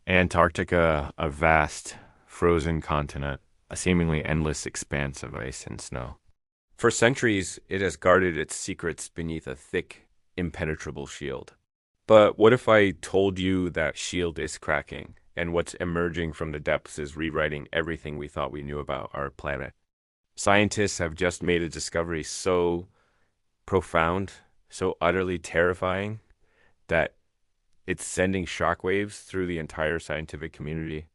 Antarctica, a vast, frozen continent, a seemingly endless expanse of ice and snow. For centuries, it has guarded its secrets beneath a thick, impenetrable shield. But what if I told you that shield is cracking, and what's emerging from the depths is rewriting everything we thought we knew about our planet? Scientists have just made a discovery so profound, so utterly terrifying, that it's sending shockwaves through the entire scientific community.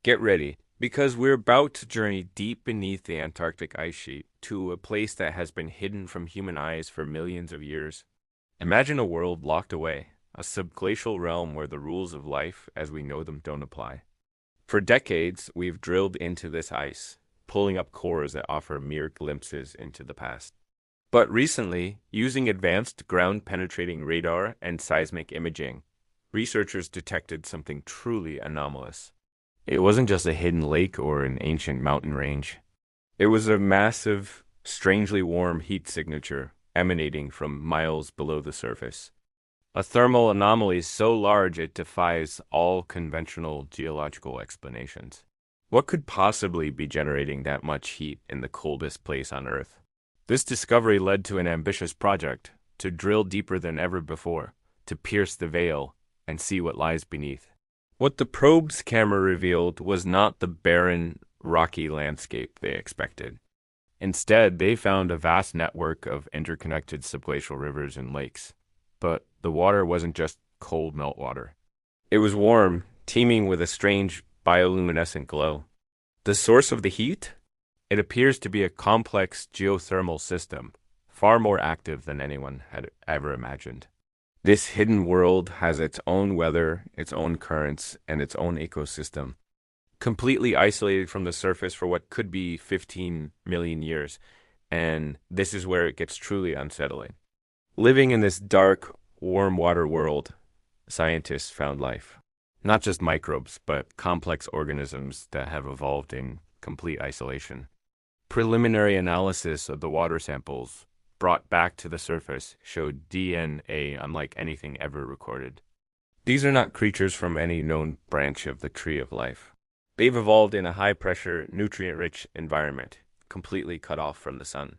Get ready, because we're about to journey deep beneath the Antarctic ice sheet to a place that has been hidden from human eyes for millions of years. Imagine a world locked away, a subglacial realm where the rules of life as we know them don't apply. For decades, we've drilled into this ice, pulling up cores that offer mere glimpses into the past. But recently, using advanced ground-penetrating radar and seismic imaging, researchers detected something truly anomalous. It wasn't just a hidden lake or an ancient mountain range. It was a massive, strangely warm heat signature emanating from miles below the surface. A thermal anomaly so large it defies all conventional geological explanations. What could possibly be generating that much heat in the coldest place on Earth? This discovery led to an ambitious project to drill deeper than ever before, to pierce the veil and see what lies beneath. What the probe's camera revealed was not the barren, rocky landscape they expected. Instead, they found a vast network of interconnected subglacial rivers and lakes. But the water wasn't just cold meltwater. It was warm, teeming with a strange bioluminescent glow. The source of the heat? It appears to be a complex geothermal system, far more active than anyone had ever imagined. This hidden world has its own weather, its own currents, and its own ecosystem, completely isolated from the surface for what could be 15 million years, and this is where it gets truly unsettling. Living in this dark, warm water world, scientists found life. Not just microbes, but complex organisms that have evolved in complete isolation. Preliminary analysis of the water samples brought back to the surface showed DNA unlike anything ever recorded. These are not creatures from any known branch of the tree of life. They've evolved in a high-pressure, nutrient-rich environment, completely cut off from the sun.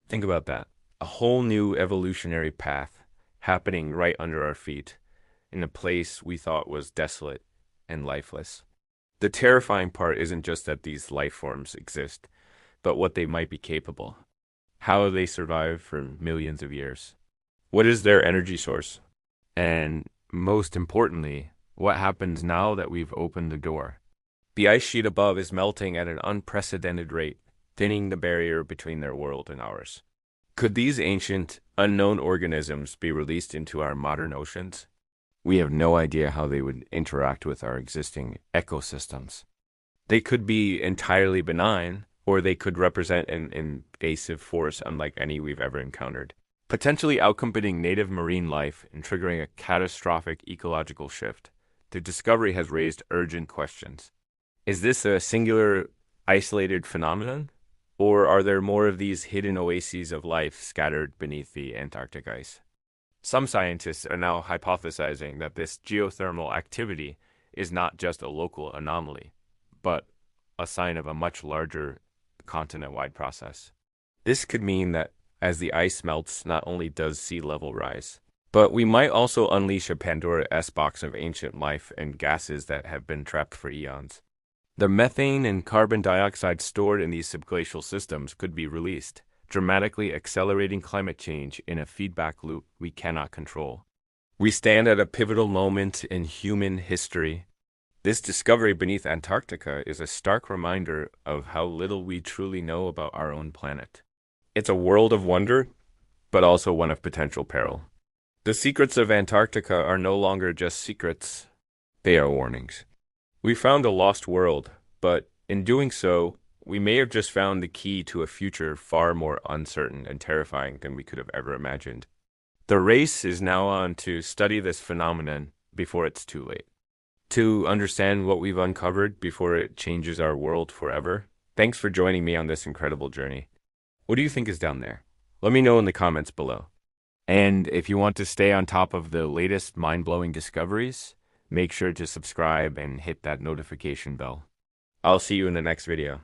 Think about that. A whole new evolutionary path happening right under our feet in a place we thought was desolate and lifeless. The terrifying part isn't just that these life forms exist, but what they might be capable. How they survive for millions of years. What is their energy source? And most importantly, what happens now that we've opened the door? The ice sheet above is melting at an unprecedented rate, thinning the barrier between their world and ours. Could these ancient, unknown organisms be released into our modern oceans? We have no idea how they would interact with our existing ecosystems. They could be entirely benign, or they could represent an invasive force unlike any we've ever encountered, potentially outcompeting native marine life and triggering a catastrophic ecological shift. The discovery has raised urgent questions. Is this a singular, isolated phenomenon? Or are there more of these hidden oases of life scattered beneath the Antarctic ice? Some scientists are now hypothesizing that this geothermal activity is not just a local anomaly, but a sign of a much larger continent-wide process. This could mean that as the ice melts, not only does sea level rise, but we might also unleash a Pandora's box of ancient life and gases that have been trapped for eons. The methane and carbon dioxide stored in these subglacial systems could be released, dramatically accelerating climate change in a feedback loop we cannot control. We stand at a pivotal moment in human history. This discovery beneath Antarctica is a stark reminder of how little we truly know about our own planet. It's a world of wonder, but also one of potential peril. The secrets of Antarctica are no longer just secrets, they are warnings. We found a lost world, but in doing so, we may have just found the key to a future far more uncertain and terrifying than we could have ever imagined. The race is now on to study this phenomenon before it's too late. To understand what we've uncovered before it changes our world forever. Thanks for joining me on this incredible journey. What do you think is down there? Let me know in the comments below. And if you want to stay on top of the latest mind-blowing discoveries, Make sure to subscribe and hit that notification bell. I'll see you in the next video.